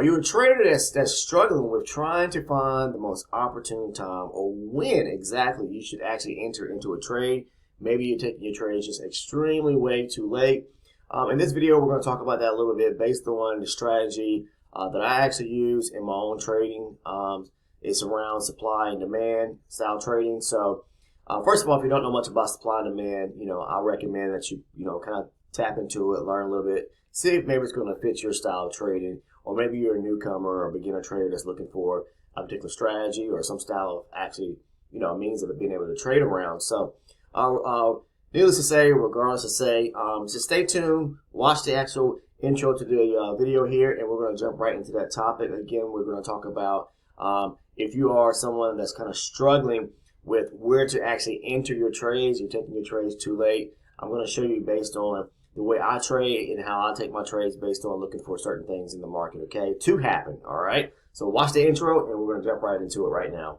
Are you a trader that's struggling with trying to find the most opportune time or when exactly you should actually enter into a trade? Maybe you're taking your trades just extremely way too late. In this video, we're going to talk about that a little bit based on the strategy that I actually use in my own trading. It's around supply and demand style trading. So first of all, if you don't know much about supply and demand, I recommend that you kind of tap into it, learn a little bit, see if maybe it's going to fit your style of trading. Or maybe you're a newcomer or a beginner trader that's looking for a particular strategy or some style of actually, means of being able to trade around. So, needless to say, regardless to say, just stay tuned, watch the actual intro to the video here, and we're going to jump right into that topic. Again, we're going to talk about if you are someone that's kind of struggling with where to actually enter your trades, you're taking your trades too late. I'm going to show you based on the way I trade and how I take my trades based on looking for certain things in the market, okay, to happen, all right? So watch the intro, and we're going to jump right into it right now.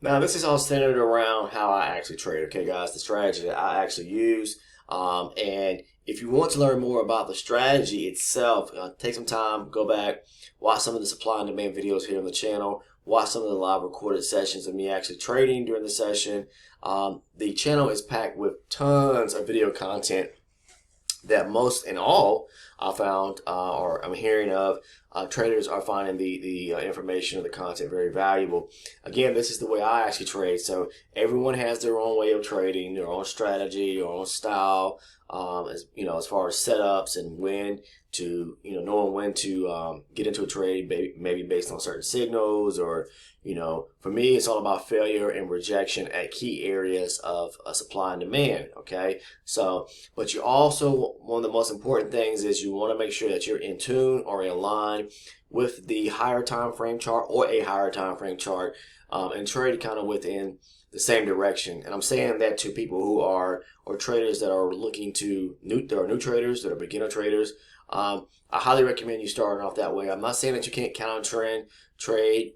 Now, this is all centered around how I actually trade, okay, guys, the strategy that I actually use. And if you want to learn more about the strategy itself, take some time, go back, watch some of the supply and demand videos here on the channel, watch some of the live recorded sessions of me actually trading during the session. The channel is packed with tons of video content that most and all I found or I'm hearing of traders are finding the information or the content very valuable. Again, this is the way I actually trade. So everyone has their own way of trading, their own strategy, their own style, as far as setups and when to, knowing when to get into a trade, maybe based on certain signals or, for me, it's all about failure and rejection at key areas of supply and demand, okay? So, but you also, one of the most important things is you want to make sure that you're in tune or in line with the higher time frame chart or a higher time frame chart and trade kind of within the same direction. And I'm saying that to people who are, or traders that are looking to, there are new traders, that are beginner traders. I highly recommend you starting off that way. I'm not saying that you can't count on trade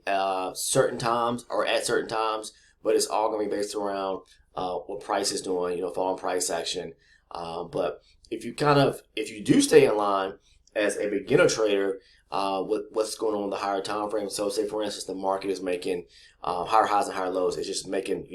certain times or at certain times, but it's all going to be based around what price is doing, following price action. But if you do stay in line as a beginner trader with what's going on in the higher time frame, so say for instance the market is making higher highs and higher lows, it's just making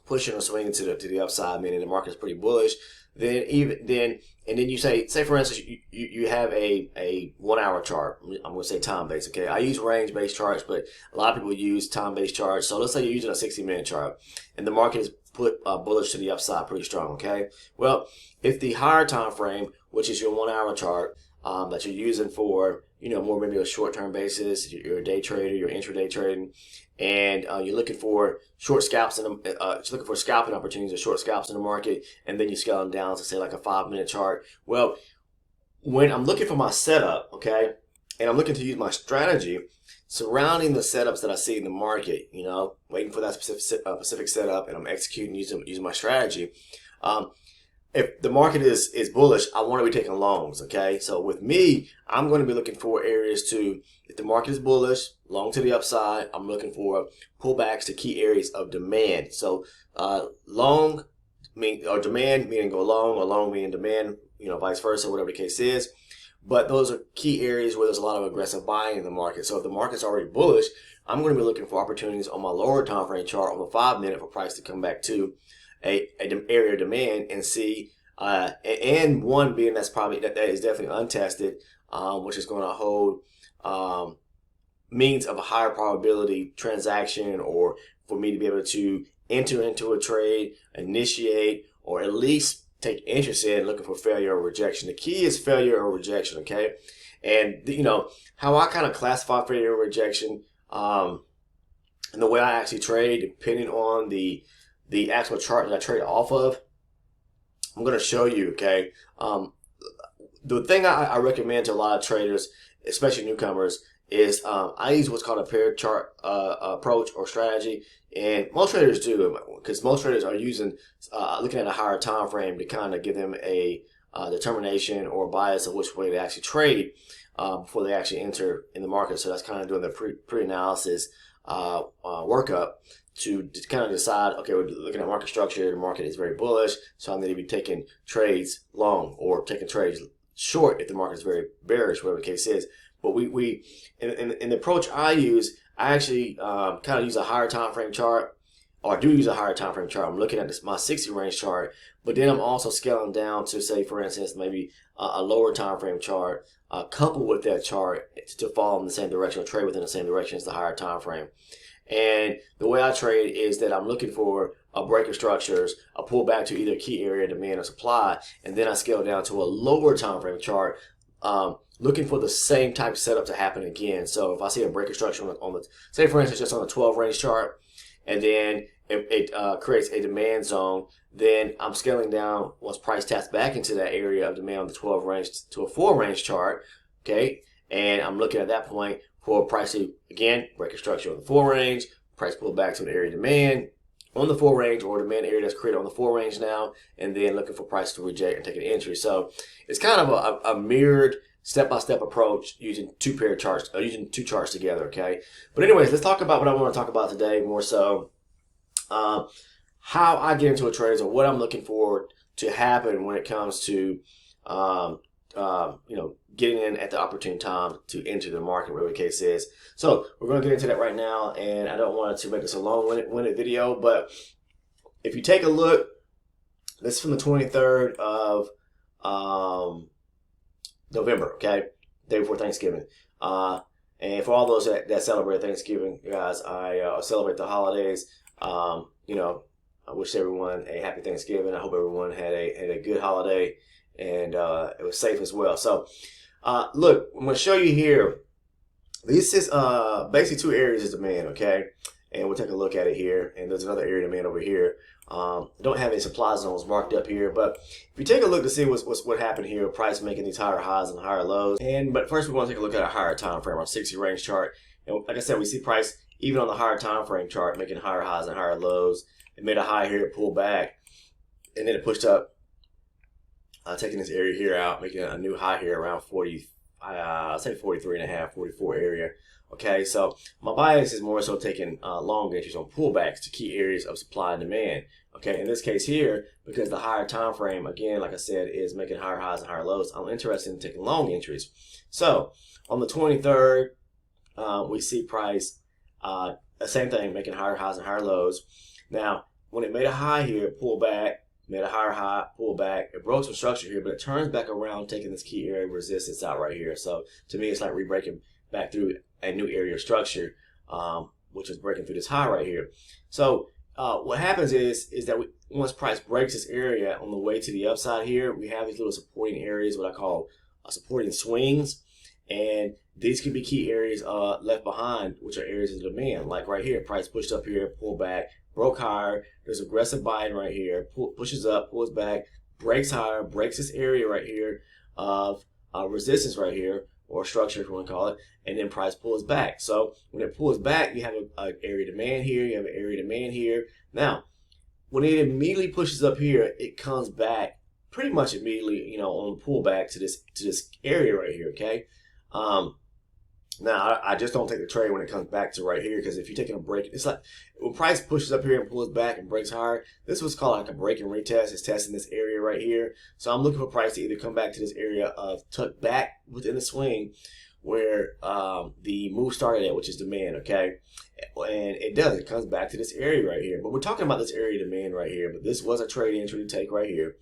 pushing or swinging to the upside, meaning the market is pretty bullish. Then you say for instance you have a 1 hour chart. I'm going to say time based, okay? I use range based charts, but a lot of people use time based charts. So let's say you're using a 60-minute chart and the market is put bullish to the upside pretty strong, okay? Well, if the higher time frame, which is your 1 hour chart that you're using for more maybe a short-term basis, you're a day trader, you're intraday trading, and you're looking for short scalps looking for scalping opportunities or short scalps in the market, and then you scale them down to say like a 5-minute chart. Well, when I'm looking for my setup, okay, and I'm looking to use my strategy surrounding the setups that I see in the market, waiting for that specific setup, and I'm executing using my strategy. If the market is bullish, I want to be taking longs, okay? So with me, I'm going to be looking for areas if the market is bullish, long to the upside, I'm looking for pullbacks to key areas of demand. So long or demand meaning go long, or long meaning demand, vice versa, whatever the case is. But those are key areas where there's a lot of aggressive buying in the market. So if the market's already bullish, I'm going to be looking for opportunities on my lower time frame chart on the 5-minute for price to come back to a area of demand and see and one being that is definitely untested, which is going to hold means of a higher probability transaction, or for me to be able to enter into a trade, initiate, or at least take interest in, looking for failure or rejection. The key is failure or rejection, okay? And how I kind of classify failure or rejection and the way I actually trade, depending on the actual chart that I trade off of, I'm going to show you, okay? The thing I recommend to a lot of traders, especially newcomers, is I use what's called a paired chart approach or strategy, and most traders do, because most traders are using looking at a higher time frame to kind of give them a determination or bias of which way to actually trade before they actually enter in the market. So that's kind of doing the pre-analysis workup to kind of decide, okay, we're looking at market structure, the market is very bullish, so I need to be taking trades long or taking trades short if the market is very bearish, whatever the case is. But we in the approach I use, I actually kind of use a higher time frame chart, or I do use a higher time frame chart. I'm looking at my 60 range chart, but then I'm also scaling down to, say, for instance, maybe a lower time frame chart, coupled with that chart to fall in the same direction or trade within the same direction as the higher time frame. And the way I trade is that I'm looking for breaker structures, a pullback to either key area demand or supply, and then I scale down to a lower time frame chart, looking for the same type of setup to happen again. So if I see a breaker structure on the, say for instance, just on a 12 range chart, and then it creates a demand zone, then I'm scaling down once price taps back into that area of demand on the 12 range to a 4 range chart, okay? And I'm looking at that point for price to, again, breaker structure on the 4 range, price pull back to an area of demand on the 4 range or demand area that's created on the 4 range now, and then looking for price to reject and take an entry. So it's kind of a mirrored step-by-step approach using two charts together, okay? But anyways, let's talk about what I want to talk about today more so. How I get into a trade or what I'm looking for to happen when it comes to getting in at the opportune time to enter the market, whatever the case is. So we're going to get into that right now, and I don't want to make this a long-winded video, but if you take a look, this is from the 23rd of November, okay, day before Thanksgiving. And for all those that celebrate Thanksgiving, guys, I celebrate the holidays. I wish everyone a happy Thanksgiving. I hope everyone had a good holiday, and it was safe as well. So look, I'm going to show you here. This is basically two areas of demand, okay? And we'll take a look at it here. And there's another area of demand over here. Don't have any supply zones marked up here, but if you take a look to see what happened here, price making these higher highs and higher lows. But first we want to take a look at a higher time frame, our 60 range chart. And like I said, we see price even on the higher time frame chart making higher highs and higher lows. It made a high here, it pulled back, and then it pushed up, taking this area here out, making a new high here around 40, I'll say 43.5, 44 area. Okay, so my bias is more so taking long entries on pullbacks to key areas of supply and demand. Okay, in this case here, because the higher time frame, again, like I said, is making higher highs and higher lows, I'm interested in taking long entries. So on the 23rd, we see price, the same thing, making higher highs and higher lows. Now, when it made a high here, it pulled back, made a higher high, pulled back. It broke some structure here, but it turns back around, taking this key area of resistance out right here. So to me, it's like re-breaking back through a new area of structure, which is breaking through this high right here. So what happens is that once price breaks this area on the way to the upside here, we have these little supporting areas, what I call supporting swings. And these can be key areas left behind, which are areas of demand. Like right here, price pushed up here, pulled back, broke higher. There's aggressive buying right here, pushes up, pulls back, breaks higher, breaks this area right here of resistance right here, or structure if you want to call it, and then price pulls back. So when it pulls back, you have an area demand here, you have an area demand here. Now, when it immediately pushes up here, it comes back pretty much immediately, on the pullback to this area right here, okay? Now, I just don't take the trade when it comes back to right here, because if you're taking a break, it's like when price pushes up here and pulls back and breaks higher, this was called like a break and retest. It's testing this area right here. So I'm looking for price to either come back to this area of tuck back within the swing where the move started at, which is demand, okay? And it does. It comes back to this area right here. But we're talking about this area of demand right here. But this was a trade entry to take right here.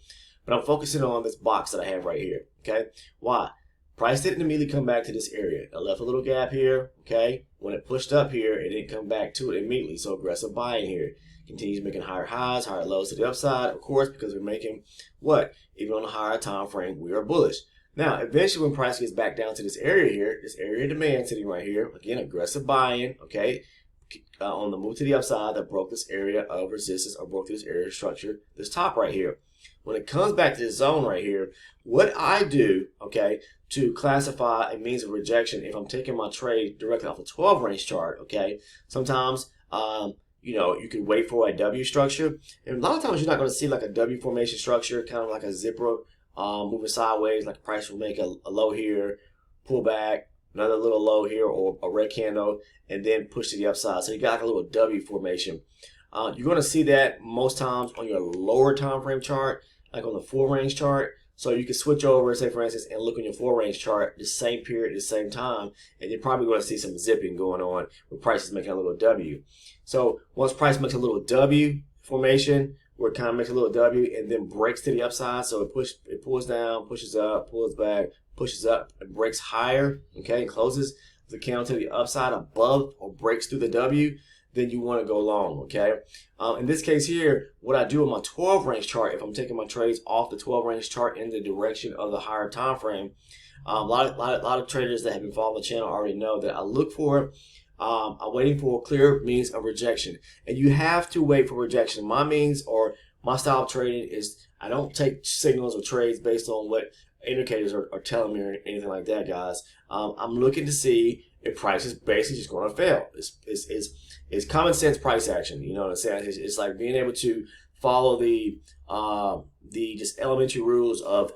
But I'm focusing on this box that I have right here, okay? Why? Price didn't immediately come back to this area. It left a little gap here, okay? When it pushed up here, it didn't come back to it immediately. So aggressive buying here. Continues making higher highs, higher lows to the upside, of course, because we're making what? Even on a higher time frame, we are bullish. Now, eventually when price gets back down to this area here, this area of demand sitting right here, again, aggressive buying, okay? On the move to the upside that broke this area of resistance or broke this area of structure, this top right here. When it comes back to this zone right here, what I do, okay, to classify a means of rejection if I'm taking my trade directly off a 12 range chart, okay, sometimes, you can wait for a W structure. And a lot of times you're not going to see like a W formation structure, kind of like a zipper moving sideways, like the price will make a low here, pull back, another little low here, or a red candle, and then push to the upside. So you got like a little W formation. You're going to see that most times on your lower time frame chart, like on the 4-range chart. So you can switch over, say for instance, and look on your 4-range chart, the same period, the same time, and you're probably going to see some zipping going on with prices making a little W. So once price makes a little W formation, where it kind of makes a little W and then breaks to the upside, so it pulls down, pushes up, pulls back, pushes up, and breaks higher, okay, and closes the candle to the upside above or breaks through the W, then you want to go long, okay? In this case here, what I do on my 12-range chart, if I'm taking my trades off the 12-range chart in the direction of the higher time frame, a lot of traders that have been following the channel already know that I look for, I'm waiting for a clear means of rejection. And you have to wait for rejection. My means or my style of trading is I don't take signals or trades based on what indicators are telling me or anything like that, guys. I'm looking to see if price is basically just going to fail. It's common sense price action. You know what I'm saying? It's like being able to follow the just elementary rules of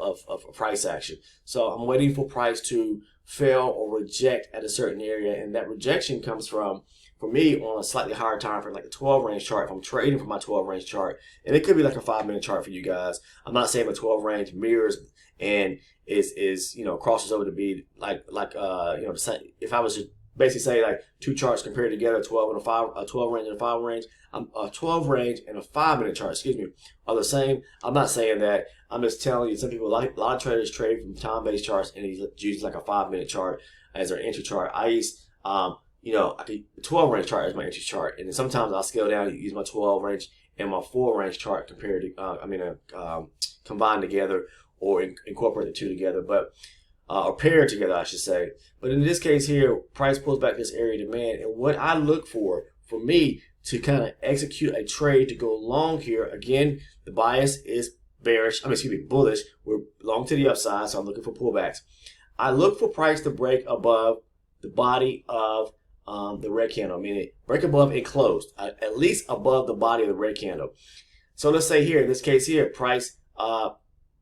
price action. So I'm waiting for price to fail or reject at a certain area, and that rejection comes from, for me, on a slightly higher time frame, like a 12-range chart. If I'm trading for my 12-range chart, and it could be like a 5-minute chart for you guys. I'm not saying the 12-range mirrors and is crosses over to be like if I was to basically say like two charts compared together, 12 and a 12 range and a 5 range, a 12 range and a 5-minute chart, excuse me, are the same. I'm not saying that. I'm just telling you, some people, like a lot of traders trade from time-based charts and they use like a 5-minute chart as their entry chart. I use I could 12 range chart as my entry chart, and then sometimes I'll scale down and use my 12 range and my 4-range chart compared to combined together, or incorporate the two together, but or paired together, I should say. But in this case here, price pulls back this area of demand, and what I look for me to kind of execute a trade to go long here, again, the bias is bearish. Bullish. We're long to the upside, so I'm looking for pullbacks. I look for price to break above the body of the red candle, meaning break above and closed, at least above the body of the red candle. So let's say here, in this case here, price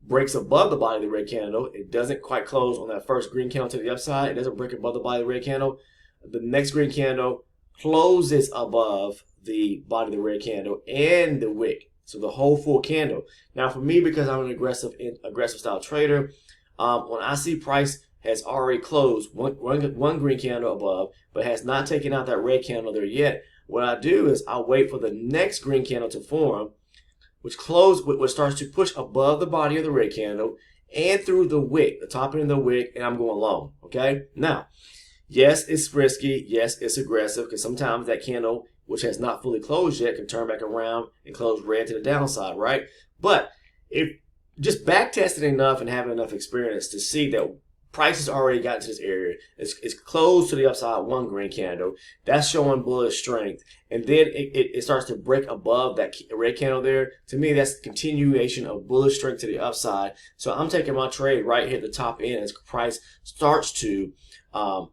breaks above the body of the red candle. It doesn't quite close on that first green candle to the upside. It doesn't break above the body of the red candle. The next green candle closes above the body of the red candle and the wick. So the whole full candle. Now for me, because I'm an aggressive style trader, when I see price has already closed one green candle above, but has not taken out that red candle there yet, what I do is I wait for the next green candle to form, which starts to push above the body of the red candle and through the wick, the top end of the wick, and I'm going long, okay? Now, yes, it's risky. Yes, it's aggressive, because sometimes that candle, which has not fully closed yet, can turn back around and close red to the downside, right? But if just back testing enough and having enough experience to see that price has already gotten to this area, it's closed to the upside, one green candle, that's showing bullish strength, and then it starts to break above that red candle there. To me, that's the continuation of bullish strength to the upside. So I'm taking my trade right here at the top end as price starts to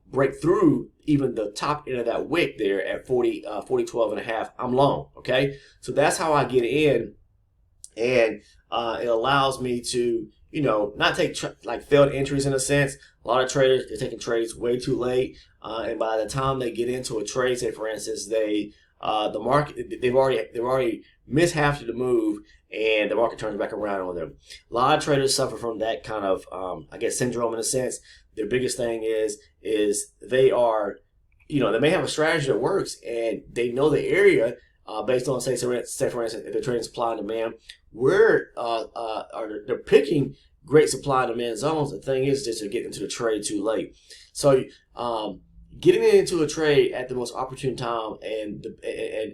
break through even the top end of that wick there at 12 and a half. I'm long, okay? So that's how I get in, and it allows me to not take like failed entries in a sense. A lot of traders, they're taking trades way too late, and by the time they get into a trade, say for instance, they've already missed half of the move, and the market turns back around on them. A lot of traders suffer from that kind of syndrome in a sense. Their biggest thing is they are, they may have a strategy that works, and they know the area based on say for instance, if they're trading supply and demand, they're picking great supply and demand zones. The thing is just to get into the trade too late. So getting into a trade at the most opportune time and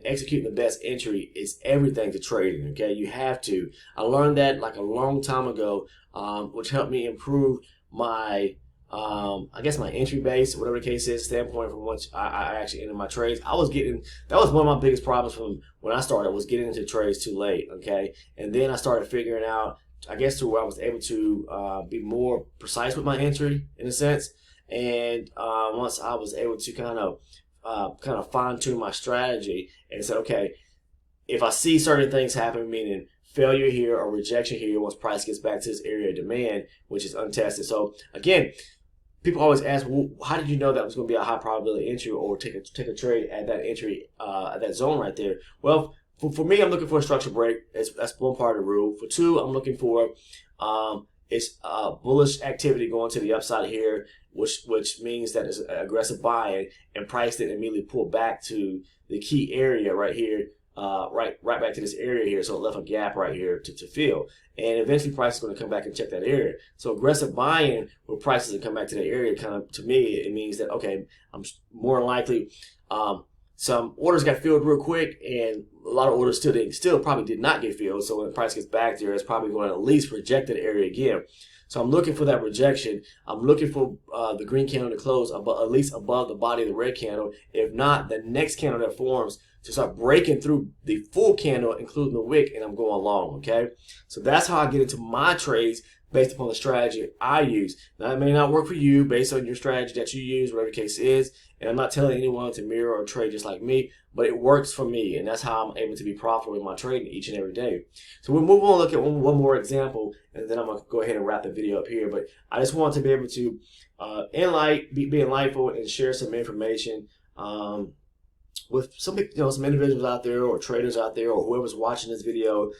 executing the best entry is everything to trading. Okay, you have to. I learned that like a long time ago, which helped me improve my my entry base, whatever the case is, standpoint from once I actually entered my trades. That was one of my biggest problems from when I started, was getting into trades too late, okay? And then I started figuring out, to where I was able to be more precise with my entry, in a sense. And once I was able to kind of fine-tune my strategy and said, okay, if I see certain things happen, meaning failure here or rejection here once price gets back to this area of demand, which is untested. So again, people always ask, well, how did you know that was going to be a high probability entry or take a trade at that entry, at that zone right there? Well, for me, I'm looking for a structure break. That's one part of the rule. For two, I'm looking for it's bullish activity going to the upside here, which means that it's aggressive buying, and price didn't immediately pull back to the key area right here, right back to this area here. So it left a gap right here to fill, and eventually price is going to come back and check that area. So aggressive buying where prices will come back to that area, kind of, to me, it means that, okay, I'm more likely some orders got filled real quick, and a lot of orders still probably did not get filled. So when the price gets back there, it's probably going to at least reject that area again. So I'm looking for that rejection. I'm looking for the green candle to close at least above the body of the red candle. If not, the next candle that forms to start breaking through the full candle, including the wick, and I'm going long, okay? So that's how I get into my trades based upon the strategy I use. Now, it may not work for you based on your strategy that you use, whatever the case is, and I'm not telling anyone to mirror or trade just like me, but it works for me, and that's how I'm able to be profitable in my trading each and every day. So we'll move on and look at one more example, and then I'm going to go ahead and wrap the video up here. But I just want to be able to be enlightful and share some information with some individuals out there or traders out there or whoever's watching this video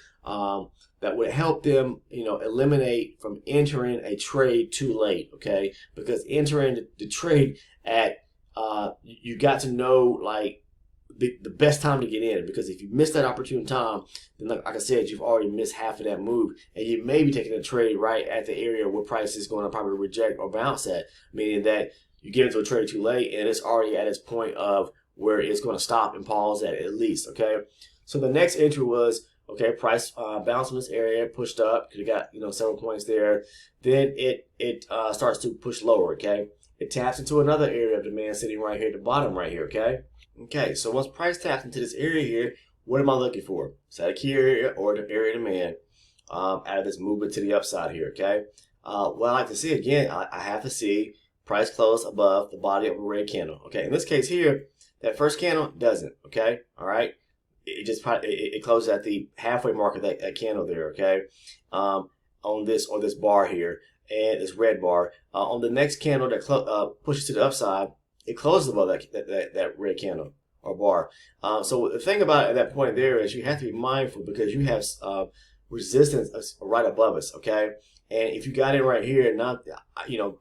that would help them eliminate from entering a trade too late, okay? Because entering the trade at you got to know like the best time to get in, because if you miss that opportune time, then like I said, you've already missed half of that move, and you may be taking a trade right at the area where price is going to probably reject or bounce at, meaning that you get into a trade too late and it's already at its point of where it's going to stop and pause at least, okay? So the next entry was, okay, price bounced from this area, pushed up, because you got several points there. Then it starts to push lower, okay? It taps into another area of demand sitting right here at the bottom right here, okay? Okay, so once price taps into this area here, what am I looking for? Is that a key area or the area of demand out of this movement to the upside here, okay? What I like to see, again, I have to see price close above the body of a red candle, okay? In this case here, that first candle doesn't, okay? All right? It closes at the halfway mark of that candle there, okay? On this bar here, and this red bar. On the next candle that pushes to the upside, it closes above that red candle or bar. So the thing about it at that point there is you have to be mindful, because you have resistance right above us, okay? And if you got in right here,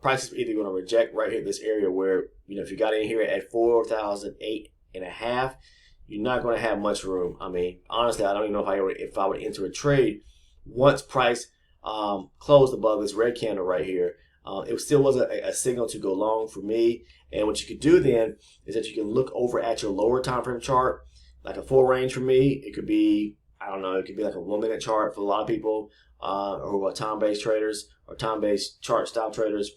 price is either going to reject right here this area where, if you got in here at 4,008.5, you're not going to have much room. I mean, honestly, I don't even know if I would enter a trade once price closed above this red candle right here. It still was a signal to go long for me. And what you could do then is that you can look over at your lower time frame chart, like a full range for me. It could be, I don't know, it could be like a 1 minute chart for a lot of people, or time-based traders or time-based chart style traders.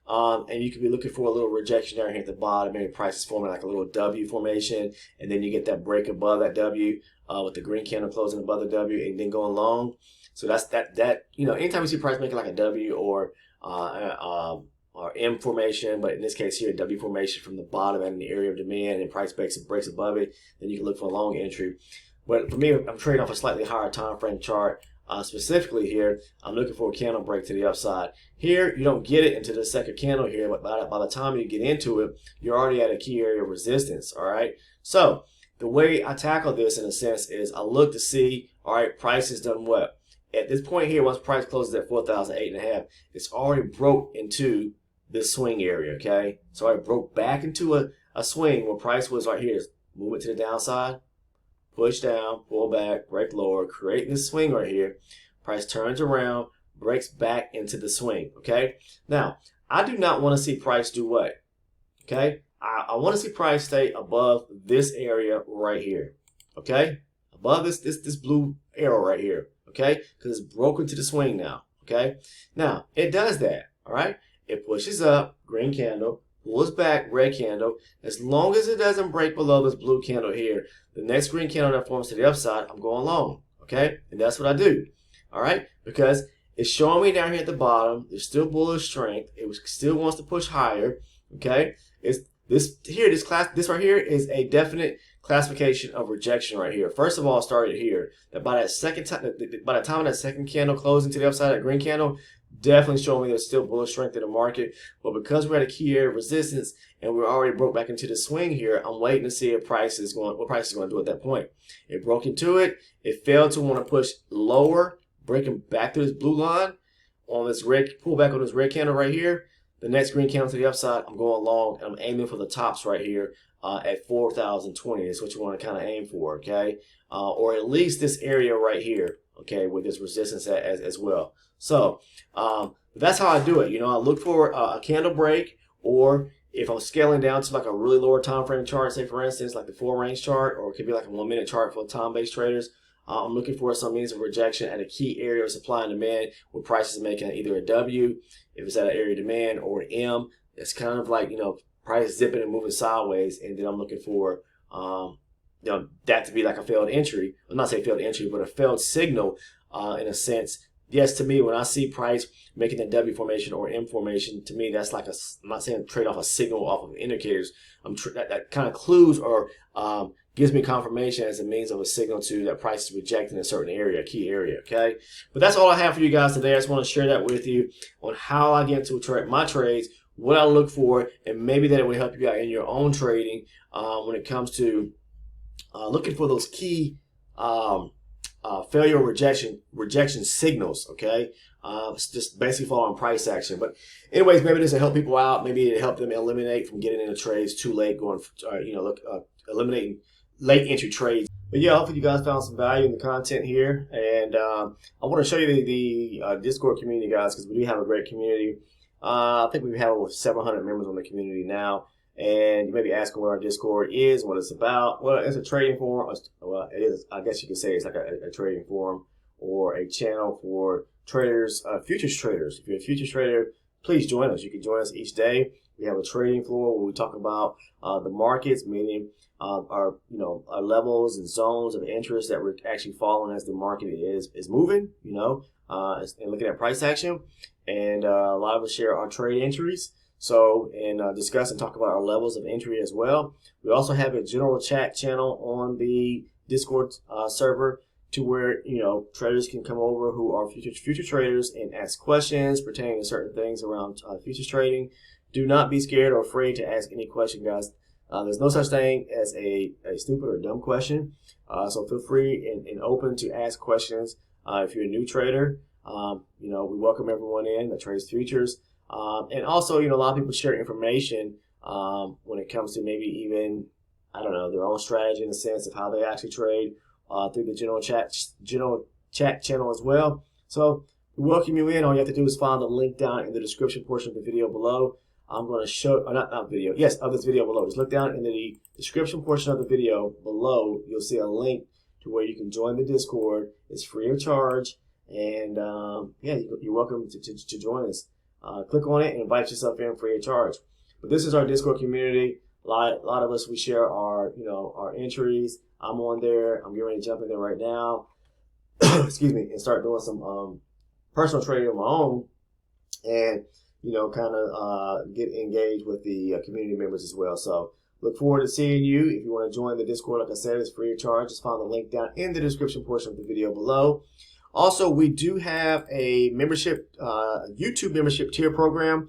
And you could be looking for a little rejection down here at the bottom. Maybe price is forming like a little W formation, and then you get that break above that W with the green candle closing above the W, and then going long. So that's that. Anytime you see price making like a W or M formation, but in this case here, W formation from the bottom and the area of demand, and price breaks above it, then you can look for a long entry. But for me, I'm trading off a slightly higher time frame chart. Specifically here, I'm looking for a candle break to the upside. Here, you don't get it into the second candle here, but by the time you get into it, you're already at a key area of resistance, all right? So the way I tackle this, in a sense, is I look to see, all right, price has done what? At this point here, once price closes at 4,008.5, it's already broke into this swing area, okay? So I broke back into a swing where price was right here. Move it to the downside, push down, pull back, break lower, create this swing right here. Price turns around, breaks back into the swing, okay? Now, I do not want to see price do what? Okay? I want to see price stay above this area right here, okay? Above this blue arrow right here, okay? Because it's broken to the swing now, okay? Now, it does that, all right? It pushes up, green candle, pulls back, red candle. As long as it doesn't break below this blue candle here, the next green candle that forms to the upside, I'm going long, okay? And that's what I do, all right? Because it's showing me down here at the bottom, there's still bullish strength. It still wants to push higher, okay? This right here is a definite classification of rejection right here. First of all, I started here. That by that second time, by the time that second candle closing to the upside, that green candle, definitely showing me there's still bullish strength in the market. But because we're at a key area of resistance and we're already broke back into the swing here, I'm waiting to see if price is going, what price is going to do at that point. It broke into it. It failed to want to push lower, breaking back to this blue line on this red, pull back on this red candle right here. The next green candle to the upside, I'm going long, and I'm aiming for the tops right here at 4,020. That's what you want to kind of aim for, okay? Or at least this area right here, okay, with this resistance as well. So that's how I do it. You know, I look for a candle break, or if I'm scaling down to like a really lower time frame chart, say for instance like the 4 range chart, or it could be like a 1 minute chart for time-based traders. I'm looking for some means of rejection at a key area of supply and demand where price is making either a W, if it's at an area of demand, or an M. It's kind of like, you know, price zipping and moving sideways, and then I'm looking for you know, that to be like a failed entry. I'm not saying failed entry, but a failed signal in a sense. Yes, to me, when I see price making a W formation or M formation, to me that's like a, I'm not saying trade off a signal off of indicators. That kind of clues or gives me confirmation as a means of a signal to that price is rejecting a certain area, a key area, okay? But that's all I have for you guys today. I just want to share that with you on how I get into my trades, what I look for, and maybe that it will help you out in your own trading when it comes to looking for those key failure or rejection signals, okay? It's just basically following price action. But anyways, maybe this will help people out. Maybe it'll help them eliminate from getting into trades too late, going, you know, eliminating late entry trades. But yeah, hopefully you guys found some value in the content here. And I want to show you the Discord community, guys, because we do have a great community. I think we have over 700 members on the community now. And you may be asking what our Discord is, what it's about. Well, it's a trading forum. Well, it is. I guess you could say it's like a trading forum or a channel for traders, futures traders. If you're a futures trader, please join us. You can join us each day. We have a trading floor where we talk about the markets, meaning our our levels and zones of interest that we're actually following as the market is moving. You know, and looking at price action. And a lot of us share our trade entries. So, and discuss and talk about our levels of entry as well. We also have a general chat channel on the Discord server to where, you know, traders can come over who are future traders and ask questions pertaining to certain things around futures trading. Do not be scared or afraid to ask any question, guys. There's no such thing as a stupid or dumb question. So feel free and open to ask questions. If you're a new trader, you know, we welcome everyone in that trades futures. And also, you know, a lot of people share information when it comes to maybe even, I don't know, their own strategy in the sense of how they actually trade through the general chat channel as well. So we welcome you in. All you have to do is find the link down in the description portion of the video below. I'm going to show, or not video, yes, of this video below. Just look down in the description portion of the video below. You'll see a link to where you can join the Discord. It's free of charge. And yeah, you're welcome to join us. Click on it and invite yourself in free of charge. But this is our Discord community. A lot of us, we share our, you know, our entries. I'm on there. I'm getting ready to jump in there right now. Excuse me, and start doing some personal trading on my own, and you know, kind of get engaged with the community members as well. So look forward to seeing you. If you want to join the Discord, like I said, it's free of charge. Just find the link down in the description portion of the video below. Also, we do have a membership, YouTube membership tier program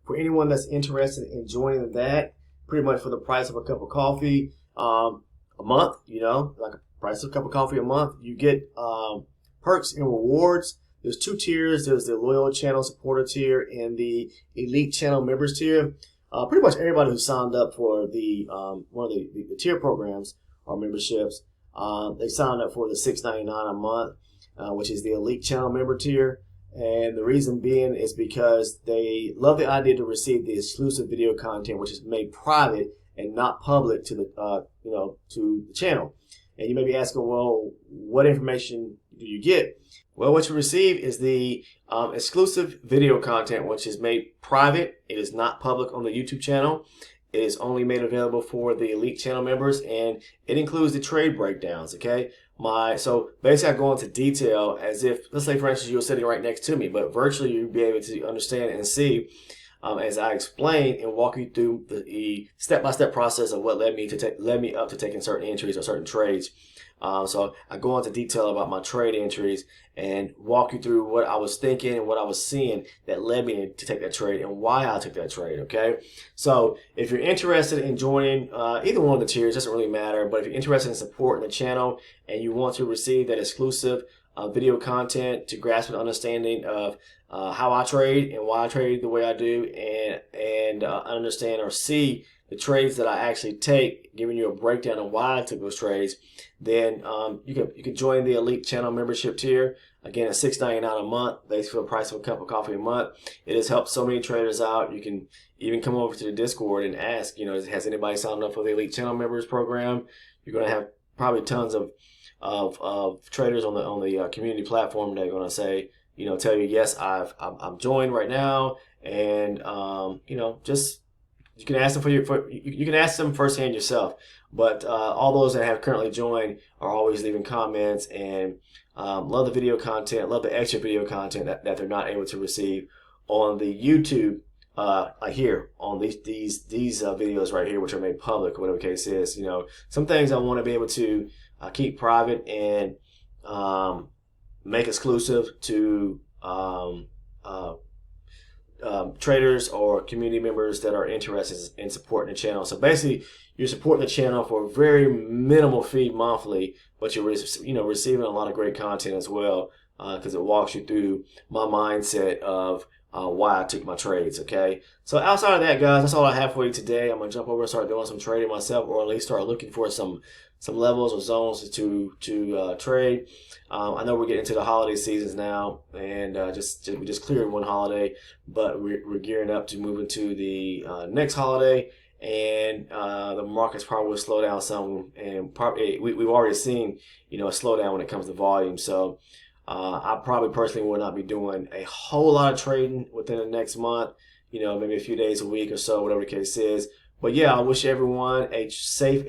for anyone that's interested in joining that, pretty much for the price of a cup of coffee a month, you know, like a price of a cup of coffee a month. You get perks and rewards. There's 2 tiers. There's the loyal channel supporter tier and the elite channel members tier. Pretty much everybody who signed up for the one of the tier programs or memberships, they signed up for the $6.99 a month. Which is the elite channel member tier, and the reason being is because they love the idea to receive the exclusive video content, which is made private and not public to the you know, to the channel. And you may be asking, well, what information do you get? Well, what you receive is the exclusive video content, which is made private. It is not public on the YouTube channel. It is only made available for the elite channel members, and it includes the trade breakdowns. Okay. So basically I go into detail as if, let's say for instance, you were sitting right next to me, but virtually you'd be able to understand and see as I explain and walk you through the step-by-step process of what led me up to taking certain entries or certain trades. So I go into detail about my trade entries and walk you through what I was thinking and what I was seeing that led me to take that trade and why I took that trade. Okay, so if you're interested in joining either one of the tiers, doesn't really matter. But if you're interested in supporting the channel and you want to receive that exclusive video content to grasp an understanding of how I trade and why I trade the way I do, and understand or see the trades that I actually take, giving you a breakdown of why I took those trades, then you can join the Elite Channel membership tier. Again, at $6.99 a month, basically for the price of a cup of coffee a month. It has helped so many traders out. You can even come over to the Discord and ask, has anybody signed up for the Elite Channel members program? You're going to have probably tons of traders on the community platform that are going to say, tell you, yes, I'm joined right now, and just you can ask them you can ask them firsthand yourself. But all those that have currently joined are always leaving comments and love the video content, love the extra video content that they're not able to receive on the YouTube here on these videos right here, which are made public, whatever the case is. Some things I want to be able to keep private and make exclusive to traders or community members that are interested in supporting the channel. So basically, you're supporting the channel for a very minimal fee monthly, but you're receiving a lot of great content as well, because it walks you through my mindset of why I took my trades. Okay, so outside of that, guys, that's all I have for you today. I'm gonna jump over and start doing some trading myself, or at least start looking for some levels or zones to trade. I know we're getting into the holiday seasons now, and we just cleared one holiday, but we're gearing up to move into the next holiday, and the markets probably will slow down some, and we've already seen a slowdown when it comes to volume. So I probably personally will not be doing a whole lot of trading within the next month, maybe a few days a week or so, whatever the case is. But yeah, I wish everyone a safe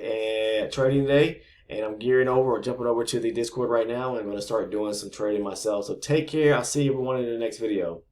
trading day, and I'm gearing over or jumping over to the Discord right now, and I'm going to start doing some trading myself. So take care. I'll see everyone in the next video.